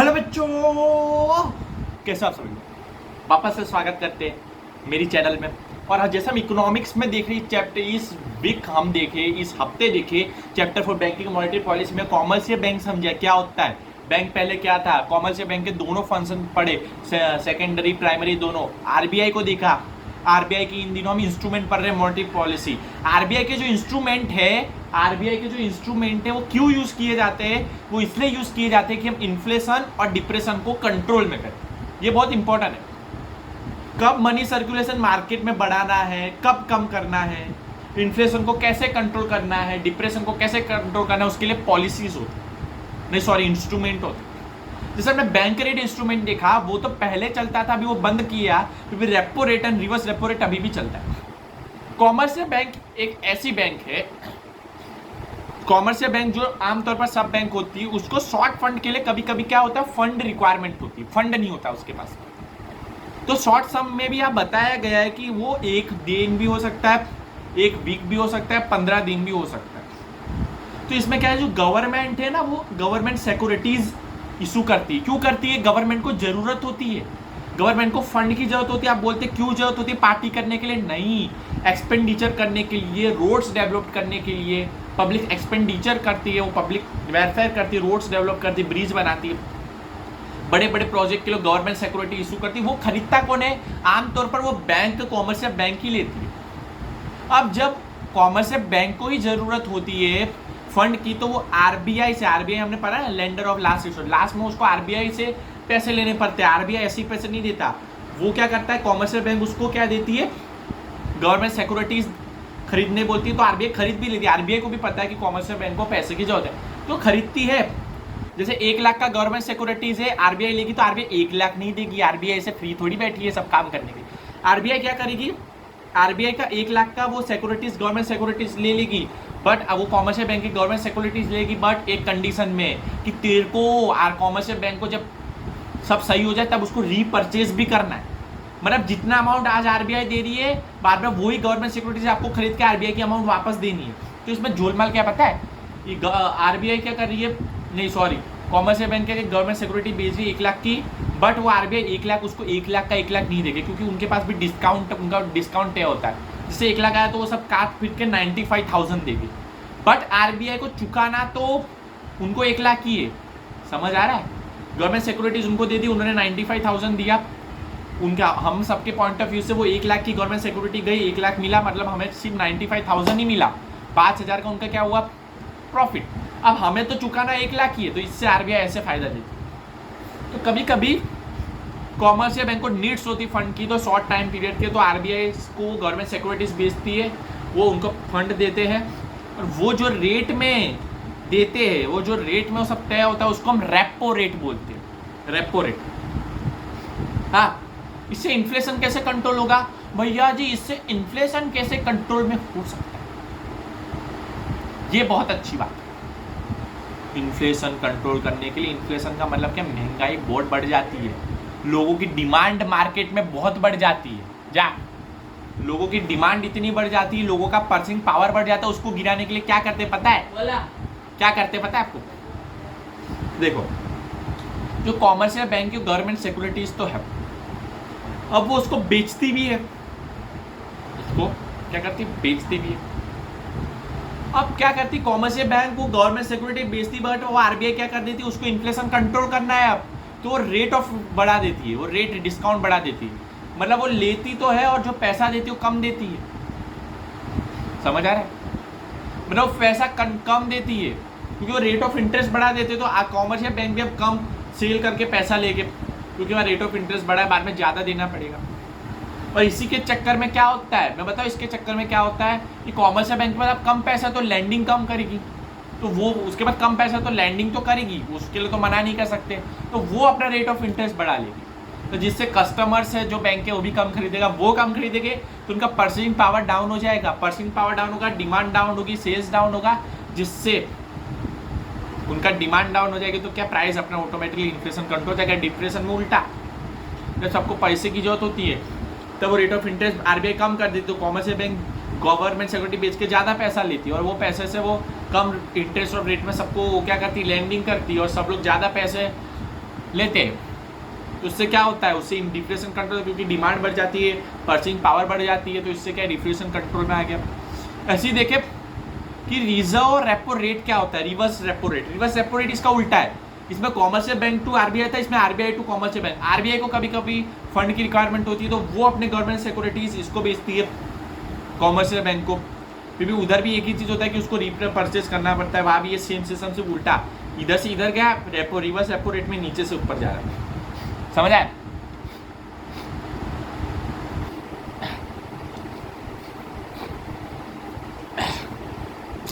Hello बच्चों, कैसे आप सभी लोग वापस से स्वागत करते हैं मेरी चैनल में। और जैसे हम इकोनॉमिक्स में देख रहे चैप्टर इस वीक हम देखे, इस हफ्ते देखे chapter for banking monetary policy में कॉमर्शियल बैंक समझा क्या होता है। बैंक पहले क्या था, कॉमर्शियल बैंक के दोनों फंक्शन पढ़े, सेकेंडरी प्राइमरी दोनों। आरबीआई को देखा, आरबीआई की इन दिनों हम इंस्ट्रूमेंट पढ़ रहे हैं मॉनेटरी पॉलिसी। आरबीआई के जो इंस्ट्रूमेंट है वो क्यों यूज किए जाते हैं, वो इसलिए यूज किए जाते हैं कि हम इन्फ्लेशन और डिप्रेशन को कंट्रोल में करें। ये बहुत इंपॉर्टेंट है। कब मनी सर्कुलेशन मार्केट में बढ़ाना है, कब कम करना है, इन्फ्लेशन को कैसे कंट्रोल करना है, डिप्रेशन को कैसे कंट्रोल करना है, उसके लिए पॉलिसीज होती, इंस्ट्रूमेंट होते। जैसे हमने बैंक रेट इंस्ट्रूमेंट देखा, वो तो पहले चलता था, अभी वो बंद किया, फिर repo rate and reverse repo rate अभी भी चलता है। कॉमर्शियल बैंक एक ऐसी बैंक है, कॉमर्शियल बैंक जो आमतौर पर सब बैंक होती है, उसको शॉर्ट फंड के लिए कभी कभी क्या होता है, फंड रिक्वायरमेंट होती है, फंड नहीं होता उसके पास। तो शॉर्ट सम में भी यहाँ बताया गया है कि वो एक दिन भी हो सकता है, एक वीक भी हो सकता है, 15 दिन भी हो सकता है। तो इसमें क्या है, जो गवर्नमेंट है ना, वो गवर्नमेंट सिक्योरिटीज इशू करती है। क्यों करती है? गवर्नमेंट को जरूरत होती है, गवर्नमेंट को फंड की जरूरत होती है। आप बोलते क्यों जरूरत होती है? पार्टी करने के लिए नहीं, एक्सपेंडिचर करने के लिए, रोड्स डेवलप करने के लिए। पब्लिक एक्सपेंडिचर करती है, वो पब्लिक वेलफेयर करती है, रोड्स डेवलप करती है, ब्रिज बनाती है, बड़े बड़े प्रोजेक्ट के लिए गवर्नमेंट सिक्योरिटी इशू करती है। वो खरीदता कौन है? आमतौर पर वो बैंक, कॉमर्शियल बैंक ही लेती है। अब जब कॉमर्शियल बैंक को ही जरूरत होती है फंड की, तो वो आरबीआई से, आरबीआई हमने पढ़ा है lender of last resort, last में उसको आरबीआई से पैसे लेने पड़ते हैं। आरबीआई ऐसे ही पैसे नहीं देता, वो क्या करता है, कॉमर्शियल बैंक उसको क्या देती है, गवर्नमेंट सिक्योरिटीज खरीदने बोलती है, तो आरबीआई खरीद भी लेती है। आरबीआई को भी पता है कि कॉमर्शियल बैंक को पैसे की जरूरत है, तो खरीदती है। जैसे 1 लाख का गवर्नमेंट सिक्योरिटीज है, आरबीआई लेगी, तो आरबीआई 1 लाख नहीं देगी, आरबीआई से फ्री थोड़ी बैठी है सब काम करने की। आरबीआई क्या करेगी, आरबीआई का 1 लाख का वो सिक्योरिटीज, गवर्नमेंट सिक्योरिटीज ले लेगी, बट अब वो कॉमर्शियल बैंक की गवर्नमेंट सिक्योरिटीज लेगी, बट एक कंडीशन में कि तेरे को कॉमर्शियल बैंक को जब सब सही हो जाए तब उसको रीपरचेज भी करना है। मतलब जितना अमाउंट आज आरबीआई दे रही है, बाद में वही गवर्नमेंट सिक्योरिटीज आपको खरीद के आरबीआई की अमाउंट वापस देनी है। तो इसमें झोलमाल क्या पता है, ये आरबीआई क्या कर रही है, नहीं सॉरी, कॉमर्शियल बैंक के गवर्नमेंट सिक्योरिटी बेच रही है 1 लाख की, बट वो आरबीआई 1 लाख उसको 1 लाख का 1 लाख नहीं देगी, क्योंकि उनके पास भी डिस्काउंट, उनका डिस्काउंट तय होता है। जैसे 1 लाख आया तो वो सब काट पीट के 95,000 देगी, बट आरबीआई को चुकाना तो उनको 1 लाख ही है। समझ आ रहा है? गवर्नमेंट सिक्योरिटीज उनको दे दी, उन्होंने 95,000 दिया, उनका हम सबके पॉइंट ऑफ व्यू से वो 1 लाख की गवर्नमेंट सिक्योरिटी गई, 1 लाख मिला, मतलब हमें सिर्फ 95,000 ही मिला, 5,000 का उनका क्या हुआ, प्रॉफिट। अब हमें तो चुकाना 1 लाख ही है, तो इससे आरबीआई ऐसे फायदा देती है। तो कभी कभी कॉमर्शियल बैंक को नीड्स होती फंड की, तो शॉर्ट टाइम पीरियड के, तो आरबीआई को गवर्नमेंट सिक्योरिटीज बेचती है, वो उनको फंड देते हैं, और वो जो रेट में देते हैं, वो जो रेट में वो सब तय होता है, उसको हम रेपो रेट बोलते हैं, रेपो रेट। हाँ, इससे इन्फ्लेशन कैसे कंट्रोल होगा भैया जी, इससे इन्फ्लेशन कैसे कंट्रोल में हो सकता है, ये बहुत अच्छी बात है। इन्फ्लेशन कंट्रोल करने के लिए, इन्फ्लेशन का मतलब क्या, महंगाई बहुत बढ़ जाती है, लोगों की डिमांड मार्केट में बहुत बढ़ जाती है, लोगों की डिमांड इतनी बढ़ जाती है, लोगों का पर्चेसिंग पावर बढ़ जाता है। उसको गिराने के लिए क्या करते पता है, क्या करते पता है आपको? देखो, जो कॉमर्शियल बैंक की गवर्नमेंट सिक्योरिटीज तो है, अब वो उसको बेचती भी है, उसको क्या करती, बेचती भी है। अब क्या करती, कॉमर्शियल बैंक को गवर्नमेंट सिक्योरिटी बेचती, बट वो आरबीआई क्या कर देती, उसको इन्फ्लेशन कंट्रोल करना है अब, तो वो रेट ऑफ बढ़ा देती है, वो रेट डिस्काउंट बढ़ा देती है। मतलब वो लेती तो है और जो पैसा देती है वो कम देती है। समझ आ रहा है? मतलब पैसा कम देती है, क्योंकि वो रेट ऑफ इंटरेस्ट बढ़ा देते, तो कॉमर्शियल बैंक भी अब कम सेल करके पैसा लेके, क्योंकि वहाँ रेट ऑफ इंटरेस्ट बढ़ा है, बाद में ज़्यादा देना पड़ेगा। और इसी के चक्कर में क्या होता है, मैं बताऊँ, इसके चक्कर में क्या होता है कि कॉमर्शियल बैंक में अब कम पैसा तो लैंडिंग कम करेगी, तो वो उसके बाद कम पैसा तो लैंडिंग तो करेगी, उसके लिए तो मना नहीं कर सकते, तो वो अपना रेट ऑफ इंटरेस्ट बढ़ा लेगी, तो जिससे कस्टमर्स है जो बैंक है वो भी कम खरीदेगा, वो कम खरीदेंगे, तो उनका परचेसिंग पावर डाउन हो जाएगा, परचेसिंग पावर डाउन होगा, डिमांड डाउन होगी, सेल्स डाउन होगा, जिससे उनका डिमांड डाउन हो जाएगी, तो क्या प्राइस अपना ऑटोमेटिकली इन्फ्लेशन कंट्रोल हो जाएगा। डिप्रेशन में उल्टा, जब सबको पैसे की जरूरत होती है तब वो रेट ऑफ इंटरेस्ट आरबीआई कम कर देती, तो कॉमर्शियल बैंक गवर्नमेंट सिक्योरिटी बेच के ज़्यादा पैसा लेती है, और वो पैसे से वो कम इंटरेस्ट और रेट में सबको क्या करती, लैंडिंग करती है, और सब लोग ज़्यादा पैसे लेते हैं, तो उससे क्या होता है, उससे डिफ्लेशन कंट्रोल, क्योंकि डिमांड बढ़ जाती है, परचेजिंग पावर बढ़ जाती है, तो इससे क्या डिफ्लेशन कंट्रोल में आ गया। ऐसे ही देखें कि रिजर्व रेपो रेट क्या होता है, reverse repo rate. Reverse repo rate इसका उल्टा है, इसमें कॉमर्शियल बैंक टू आरबीआई था, इसमें RBI to commercial bank. RBI को कभी कभी फंड की रिक्वायरमेंट होती है तो वो अपने गवर्नमेंट सिक्योरिटीज इसको बेचती है कॉमर्शियल बैंक को, फिर भी उधर भी एक ही चीज़ होता है कि उसको परचेज करना पड़ता है, वहाँ भी ये सेम सिस्टम से उल्टा, इधर से इधर गया, रेपो रिवर्स रेपो रेट में नीचे से ऊपर जा रहा है। समझ आया?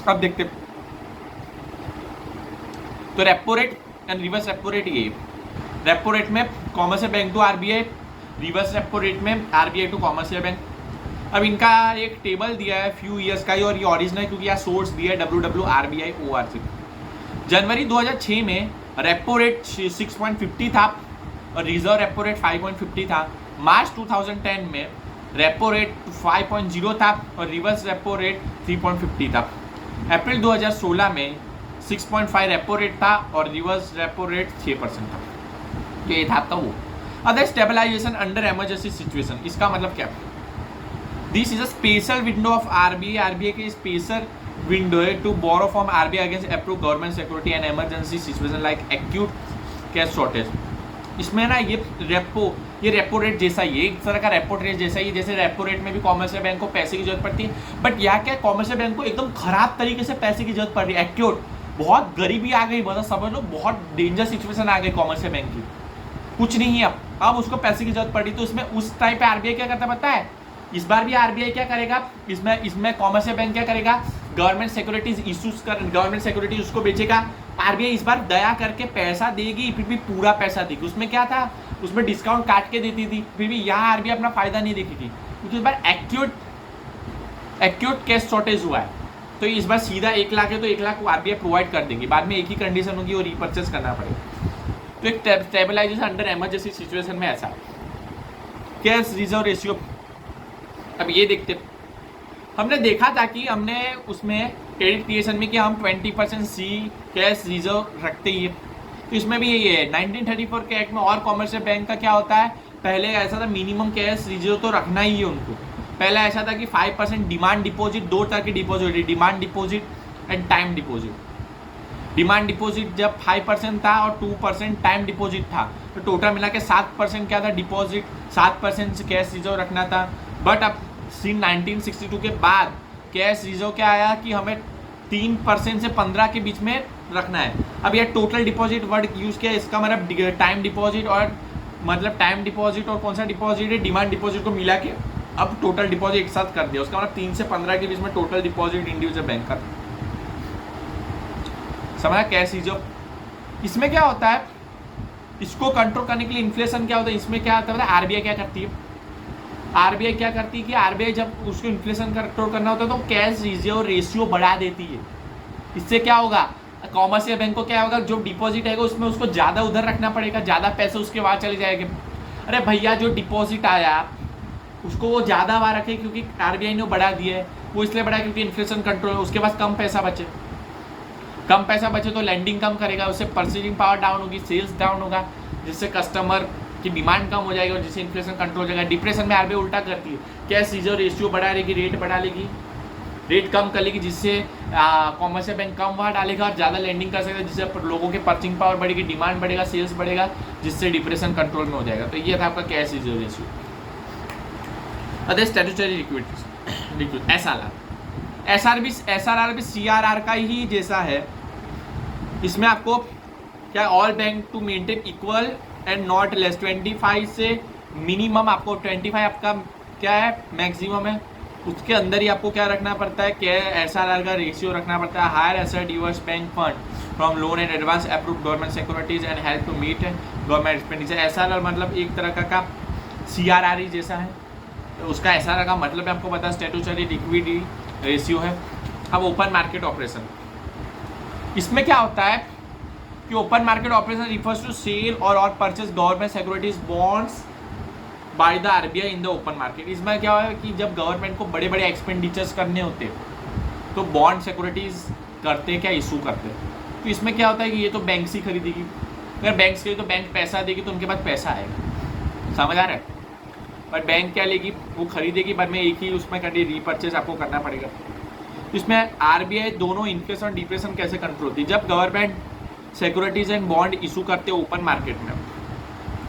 अब देखते, तो repo rate and reverse repo rate, ये रेपो रेट में commercial bank to RBI, reverse repo rate में आरबीआई टू कॉमर्शियल बैंक। अब इनका एक टेबल दिया है फ्यू ईयर्स का ही, और ये ओरिजिनल क्योंकि यहाँ सोर्स दिया है www.rbi.org। जनवरी 2006 में रेपो रेट 6.50 था और रिजर्व रेपो रेट 5.50 था। मार्च 2010 में रेपो रेट 5.0 था और रिवर्स रेपो रेट 3.50 था। अप्रैल 2016 में 6.5 रेपो रेट था और रिवर्स रेपो रेट 6% था। तो ये था आपका वो। Other stabilization under emergency situation, इसका मतलब क्या? This is a special window of RBI, RBI की स्पेशल विंडो है to borrow from RBI against approve government security and emergency situation like acute cash shortage. इसमें ना ये रेपो रेट जैसा ही है, एक तरह का रेपो रेट जैसा ही, जैसे रेपो रेट में भी कॉमर्शियल बैंक को पैसे की जरूरत पड़ती है, बट यहाँ क्या कॉमर्शियल बैंक को एकदम खराब तरीके से पैसे की जरूरत पड़ रही है, एक्यूट, बहुत गरीबी आ गई, मतलब समझ लो बहुत डेंजर सिचुएशन आ गई कॉमर्शियल बैंक की, कुछ नहीं है अब उसको पैसे की जरूरत पड़ी। तो उसमें उस टाइम पे आरबीआई क्या करता पता है? इस बार भी आरबीआई क्या करेगा, इसमें कॉमर्शियल बैंक क्या करेगा, गवर्नमेंट सिक्योरिटीज इशूज कर, गवर्नमेंट सिक्योरिटीज उसको बेचेगा। आरबीआई इस बार दया करके पैसा देगी, फिर भी पूरा पैसा देगी। उसमें क्या था, उसमें डिस्काउंट काट के देती थी, फिर भी यहाँ आरबीआई अपना फायदा नहीं देखेगी, क्योंकि इस बार एक्यूट कैश शॉर्टेज हुआ है। तो इस बार सीधा 1 लाख है तो 1 लाख आरबीआई प्रोवाइड कर देंगी, बाद में एक ही कंडीशन होगी, वो रीपर्चेस करना पड़ेगा। तो एक स्टेबलाइजेशन अंडर इमरजेंसी सिचुएशन में ऐसा कैश रिजर्व रेशियो। अब ये देखते, हमने देखा था कि हमने उसमें क्रेडिट क्रिएशन में कि हम 20% सी कैश रिजर्व रखते ही है, तो इसमें भी यही है। 1934 के एक्ट में और कॉमर्शियल बैंक का क्या होता है, पहले ऐसा था मिनिमम कैश रिजर्व तो रखना ही है उनको। पहले ऐसा था कि 5% डिमांड डिपॉजिट, 2 तरह की deposit, demand deposit and time deposit. Demand deposit जब 5% था और 2% टाइम डिपॉजिट था, तो टोटल मिला के 7% क्या था डिपॉजिट, 7% कैश रिजर्व रखना था। बट अब सिंस 1962 के बाद कैश रिजर्व क्या आया कि हमें 3% से 15 के बीच में रखना है। अब यह टोटल डिपॉजिट वर्ड यूज़ किया, इसका मतलब टाइम डिपॉजिट और मतलब टाइम डिपॉजिट और कौन सा डिपॉजिट है, डिमांड डिपॉजिट को मिला के अब टोटल डिपॉजिट एक साथ कर दिया। उसका मतलब 3 से 15 के बीच में टोटल डिपॉजिट इंडिविजुअल बैंक का। समझा कैश रिजर्व। इसमें क्या होता है, इसको कंट्रोल करने के लिए इन्फ्लेशन क्या होता है, इसमें क्या होता है आरबीआई क्या करती है, आरबीआई क्या करती है कि आरबीआई जब उसको इन्फ्लेशन कंट्रोल करना होता है तो कैश रिजर्व रेशियो बढ़ा देती है। इससे क्या होगा, कॉमर्शियल बैंक को क्या होगा, जो डिपॉजिट आएगा उसमें उसको ज़्यादा उधर रखना पड़ेगा, ज़्यादा पैसे उसके वहाँ चले जाएंगे। अरे भैया जो डिपॉजिट आया उसको वो ज़्यादा वहाँ रखे, क्योंकि आरबीआई ने बढ़ा दिया है, वो इसलिए बढ़ा क्योंकि इन्फ्लेशन कंट्रोल है। उसके पास कम पैसा बचे तो लैंडिंग कम करेगा, उससे परचेजिंग पावर डाउन होगी, सेल्स डाउन होगा, जिससे कस्टमर की डिमांड कम हो जाएगी और जिससे इन्फ्लेशन कंट्रोल हो जाएगा। डिप्रेशन में आरबीआई उल्टा करती है, कैश रिजर्व रेशियो बढ़ा लेगी, रेट बढ़ा लेगी, रेट कम कर लेगी, जिससे कॉमर्शियल बैंक कम वहाँ डालेगा और ज़्यादा लैंडिंग कर सकेगा, जिससे लोगों के परचेजिंग पावर बढ़ेगी, डिमांड बढ़ेगा, सेल्स बढ़ेगा, जिससे डिप्रेशन कंट्रोल में हो जाएगा। तो ये था आपका cash reserve ratio. Other statutory liquid SRR भी सीआरआर का ही जैसा है। इसमें आपको क्या, all bank to maintain equal and not less 25 से मिनिमम आपको 25 आपका क्या है मैक्सिमम है, उसके अंदर ही आपको क्या रखना पड़ता है, क्या एसआरआर का रेशियो रखना पड़ता है। Higher asset US bank fund from loan and advance approved government securities and help to meet government expenditure. SRR मतलब एक तरह का सीआरआर ही जैसा है, तो उसका एसआरआर का मतलब है आपको पता, स्टैट्यूटरी लिक्विडिटी रेशियो है। अब ओपन मार्केट ऑपरेशन, इसमें क्या होता है कि open market operation refers to sell और purchase government securities bonds by the RBI in the open market. इसमें क्या है कि जब गवर्नमेंट को बड़े बड़े एक्सपेंडिचर्स करने होते हैं तो बॉन्ड सिक्योरिटीज करते क्या, इशू करते हैं। तो इसमें क्या होता है कि ये तो बैंक से खरीदेगी, अगर बैंक से तो बैंक पैसा देगी तो उनके पास पैसा आएगा, समझ आ रहा है। बट बैंक क्या लेगी, वो खरीदेगी, बट में एक ही उसमें कर रीपर्चेज आपको करना पड़ेगा। इसमें आरबीआई दोनों इन्फ्लेशन और डिप्रेशन कैसे कंट्रोल होती है, जब government securities and bond issue करते हैं ओपन मार्केट में,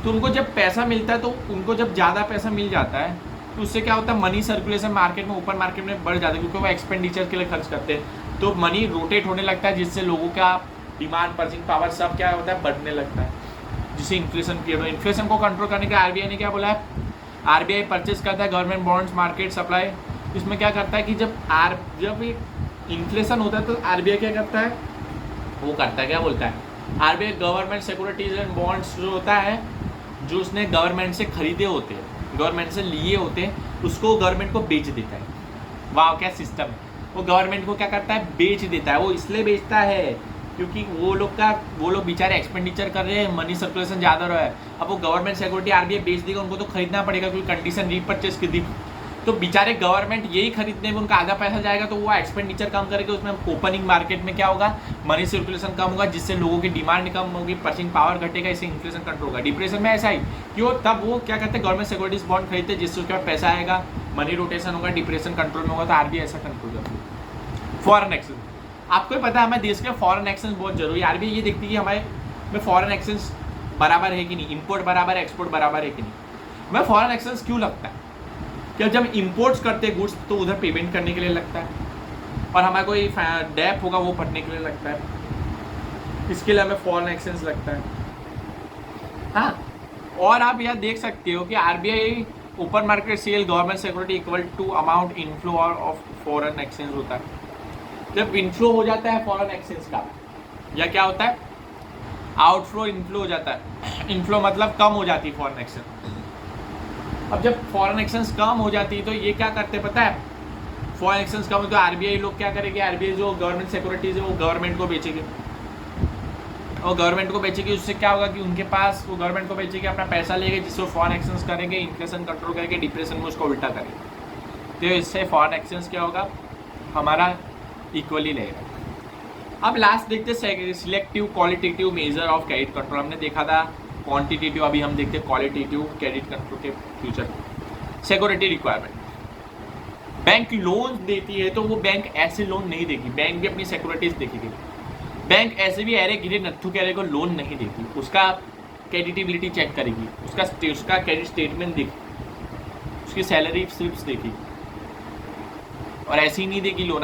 तो उनको जब पैसा मिलता है, तो उनको जब ज़्यादा पैसा मिल जाता है तो उससे क्या होता है, मनी सर्कुलेशन मार्केट में, ओपन मार्केट में बढ़ जाता है, क्योंकि वो एक्सपेंडिचर के लिए खर्च करते हैं, तो मनी रोटेट होने लगता है, जिससे लोगों का डिमांड, पर्चिंग पावर सब क्या होता है, बढ़ने लगता है, जिससे इन्फ्लेशन पीरियड हो। इन्फ्लेशन को कंट्रोल करने के आरबीआई ने क्या बोला है, आरबीआई परचेज करता है गवर्नमेंट बॉन्ड्स मार्केट सप्लाई। इसमें क्या करता है कि जब इन्फ्लेशन होता है तो आरबीआई क्या करता है, वो करता है, क्या बोलता है, RBI government securities and bonds जो होता है, जो उसने गवर्नमेंट से खरीदे होते हैं, गवर्नमेंट से लिए होते हैं, उसको गवर्नमेंट को बेच देता है। वाह क्या सिस्टम है, वो गवर्नमेंट को क्या करता है, बेच देता है। वो इसलिए बेचता है क्योंकि वो लोग बेचारे एक्सपेंडिचर कर रहे हैं, मनी सर्कुलेशन ज़्यादा रहा है। अब वो गवर्नमेंट सिक्योरिटी आरबीआई बेच देगा, उनको तो खरीदना पड़ेगा, क्योंकि कंडीशन रीपर्चेज की दी, तो बेचारे गवर्नमेंट यही खरीदने में उनका आधा पैसा जाएगा, तो वो एक्सपेंडिचर कम करेगा, उसमें ओपनिंग मार्केट में क्या होगा, मनी सर्कुलेशन कम होगा, जिससे लोगों की डिमांड कम होगी, पर्चेसिंग पावर घटेगा, इससे इन्फ्लेशन कंट्रोल होगा। डिप्रेशन में ऐसा ही क्यों, तब वो क्या करते हैं, गवर्नमेंट सिक्योरिटीज बॉन्ड खरीदते हैं, जिससे उसके बाद पैसा आएगा, मनी रोटेशन होगा, डिप्रेशन कंट्रोल में होगा, तो आरबीआई ऐसा कंट्रोल करती है। फॉरेन एक्सचेंज, आपको ही पता है हमारे देश के फॉरेन एक्सचेंज बहुत जरूरी है। आरबीआई ये देखती है कि हमारे में फॉरेन एक्सचेंज बराबर है कि नहीं, इंपोर्ट बराबर है, एक्सपोर्ट बराबर है कि नहीं। हमें फॉरेन एक्सचेंज क्यों लगता है, क्या जब इंपोर्ट्स करते हैं गुड्स तो उधर पेमेंट करने के लिए लगता है, और हमारा कोई डेप होगा वो भरने के लिए लगता है, इसके लिए हमें फॉरेन एक्सचेंज लगता है। हाँ, और आप यह देख सकते हो कि RBI open market sale government security equal to amount inflow of foreign exchange होता है। जब इनफ्लो हो जाता है फॉरेन एक्सचेंज का, या क्या होता है, आउटफ्लो इनफ्लो हो जाता है। इनफ्लो मतलब कम हो जाती है फॉरेन एक्सचेंज। अब जब फॉरेन एक्सचेंज कम हो जाती है तो ये क्या करते हैं पता है, फॉरेन एक्सचेंज कम हो तो आरबीआई लोग क्या करेंगे, आरबीआई जो गवर्नमेंट सिक्योरिटीज है वो गवर्नमेंट को बेचेगी, और गवर्नमेंट को बेचेगी, उससे क्या होगा कि उनके पास, वो गवर्नमेंट को बेचेगी, अपना पैसा लेंगे, जिससे वो फॉरेन एक्सचेंज करेंगे, इन्फ्लेशन कंट्रोल करेंगे, डिप्रेशन में उसको उल्टा करेंगे, तो इससे फॉरेन एक्सचेंज क्या होगा, हमारा इक्वली रहेगा। अब लास्ट देखते हैं selective qualitative measure of credit control. हमने देखा था क्वांटिटेटिव, अभी हम देखते हैं क्वालिटेटिव क्रेडिट कंट्रोल के future. Security requirement, bank loan देती है तो वो बैंक ऐसे लोन नहीं देगी, बैंक भी अपनी सिक्योरिटीज देखेगी। बैंक ऐसे भी अरे गिरे नत्थु के को लोन नहीं देगी, उसका क्रेडिटेबिलिटी चेक करेगी, उसका क्रेडिट स्टेटमेंट देगी, उसकी सैलरी स्लिप्स देगी, और ऐसे ही नहीं देगी लोन।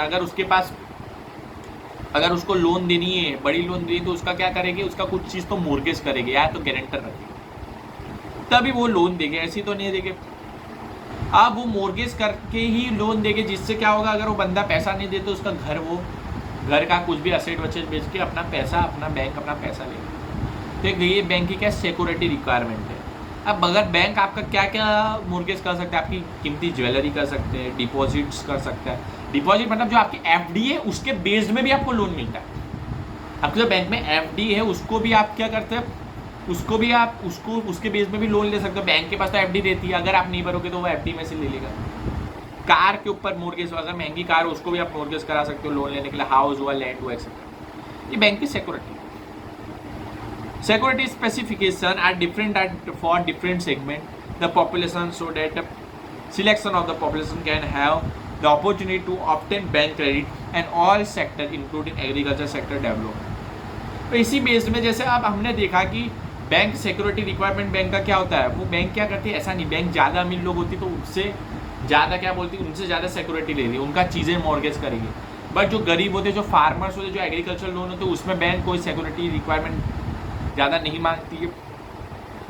अगर उसको लोन देनी है, बड़ी लोन देनी, तो उसका क्या करेगी, उसका कुछ चीज़ तो मोर्गेज करेगी या तो गारंटर रखेगी, तभी वो लोन देंगे, ऐसी तो नहीं देंगे। अब वो मोर्गेज करके ही लोन देंगे, जिससे क्या होगा, अगर वो बंदा पैसा नहीं दे तो उसका घर का कुछ भी असेट वसेट बेच के अपना बैंक अपना पैसा लेगा। तो ये बैंक की क्या सिक्योरिटी रिक्वायरमेंट है। अब अगर बैंक आपका क्या क्या मोर्गेज कर सकते हैं, आपकी कीमती ज्वेलरी कर सकते हैं, डिपॉजिट्स कर सकता है। डिपॉजिट मतलब जो आपकी एफडी है उसके बेस्ड में भी आपको लोन मिलता है। आपके जो बैंक में एफडी है उसको भी आप क्या करते हैं, उसके बेस में भी लोन ले सकते हो। बैंक के पास तो एफडी रहती है, अगर आप नहीं भरोगे तो वो एफडी में से ले लेगा। कार के ऊपर मोर्गेज, अगर महंगी कार हो उसको भी आप मोर्गेज करा सकते हो लोन लेने के लिए, हाउस हुआ, लैंड हुआ, एक्सेट्रा। ये बैंक की security. Security specification are different for different segment the population, so that selection of the population can have the opportunity to obtain bank credit and all sector including agriculture sector develop। तो इसी base में जैसे अब हमने देखा कि bank security requirement bank का क्या होता है, वो बैंक क्या करती है, ऐसा नहीं, बैंक ज़्यादा अमीर लोग होती तो उससे ज़्यादा क्या बोलती, उनसे ज़्यादा सिक्योरिटी ले रही, उनका चीज़ें मॉर्गेज करेगी। बट जो गरीब होते, जो फार्मर्स होते, जो एग्रीकल्चर लोन होते, उसमें बैंक कोई सिक्योरिटी रिक्वायरमेंट ज़्यादा नहीं मांगती है।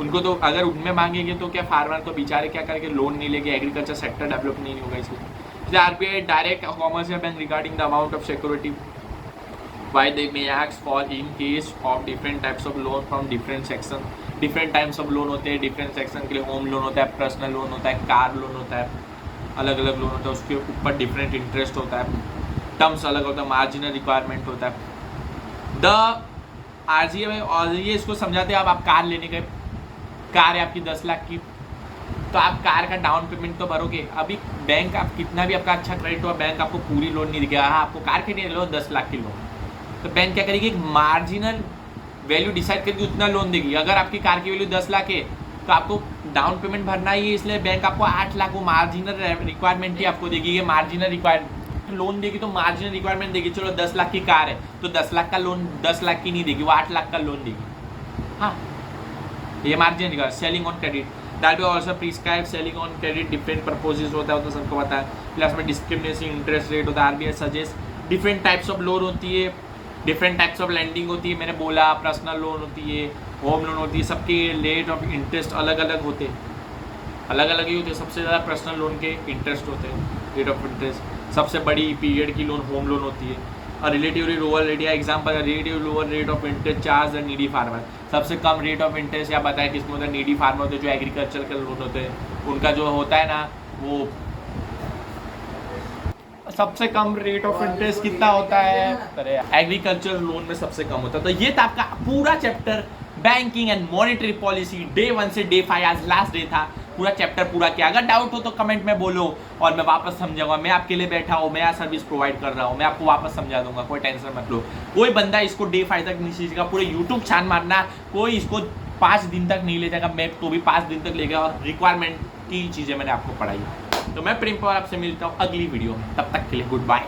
उनको तो अगर उनमें मांगेंगे तो क्या, फार्मर तो बेचारे क्या करेंगे, लोन नहीं लेंगे, एग्रीकल्चर सेक्टर डेवलप नहीं होगा। इसलिए RBI direct commercial bank regarding the amount of security why they may ask for in case of different types of loan from different section. Different types of loan होते हैं different section के लिए। Home loan होता है, personal loan होता है, car loan होता है, अलग अलग लोन होता है, उसके ऊपर डिफरेंट इंटरेस्ट होता है, टर्म्स अलग होता है, मार्जिनल रिक्वायरमेंट होता है। द आरजीए और ये इसको समझाते हैं। अब आप कार लेने गए, कार है आपकी 10 लाख की, तो आप कार का डाउन पेमेंट तो भरोगे। अभी बैंक आप कितना भी आपका अच्छा क्रेडिट हो, बैंक आपको पूरी लोन नहीं देगा। हाँ, आपको कार के लिए लो 10 लाख की लोन, तो बैंक क्या करेगी, एक वैल्यू डिसाइड करके उतना लोन देगी। अगर आपकी कार की वैल्यू 10 लाख है तो आपको डाउन पेमेंट भरना ही है, इसलिए बैंक आपको 8 लाख वो मार्जिनल रिक्वायरमेंट ही आपको देगी। ये मार्जिनल रिक्वायरमेंट लोन देगी तो मार्जिनल रिक्वायरमेंट देगी। चलो 10 लाख की कार है तो 10 लाख का लोन 10 लाख की नहीं देगी, वो 8 लाख का लोन देगी। हाँ, ये marginal requirement. Selling on credit that will also prescribe selling on credit, different purposes होता है, तो सबको पता है। प्लस में डिस्क्रिमिनेशन इंटरेस्ट रेट होता है। RBI suggest different types of loan होती है, डिफरेंट टाइप्स ऑफ लैंडिंग होती है। मैंने बोला पर्सनल लोन होती है, होम लोन होती है, सबके रेट ऑफ इंटरेस्ट अलग अलग होते हैं, अलग अलग ही होते हैं। सबसे ज़्यादा पर्सनल लोन के इंटरेस्ट होते हैं, रेट ऑफ इंटरेस्ट। सबसे बड़ी पीरियड की लोन होम लोन होती है। और रिलेटिवली लोअर रेट या example relative lower rate of interest charge the needy farmer. सबसे कम रेट ऑफ इंटरेस्ट या बताया किसमें होता है, नीडी फार्मर होते हैं, जो एग्रीकल्चर के लोन होते हैं उनका जो होता है ना, वो सबसे कम रेट ऑफ इंटरेस्ट कितना होता है, एग्रीकल्चर लोन में सबसे कम होता है। तो ये था आपका पूरा chapter banking and monetary policy, day 1 से डे 5, आज लास्ट डे था। पूरा चैप्टर पूरा किया। अगर डाउट हो तो कमेंट में बोलो और मैं वापस समझाऊंगा। मैं आपके लिए बैठा हूँ, मैं यहाँ सर्विस प्रोवाइड कर रहा हूँ, मैं आपको वापस समझा दूंगा, कोई टेंशन मत लो। कोई बंदा इसको डे 5 तक नहीं सीखेगा, पूरे यूट्यूब छान मारना, कोई इसको 5 दिन तक नहीं ले जाएगा। मैं तो भी 5 दिन तक लेगा। और रिक्वायरमेंट की चीज़ें मैंने आपको पढ़ाई। तो मैं प्रेम पवार आपसे मिलता हूँ अगली वीडियो में, तब तक के लिए गुड बाय।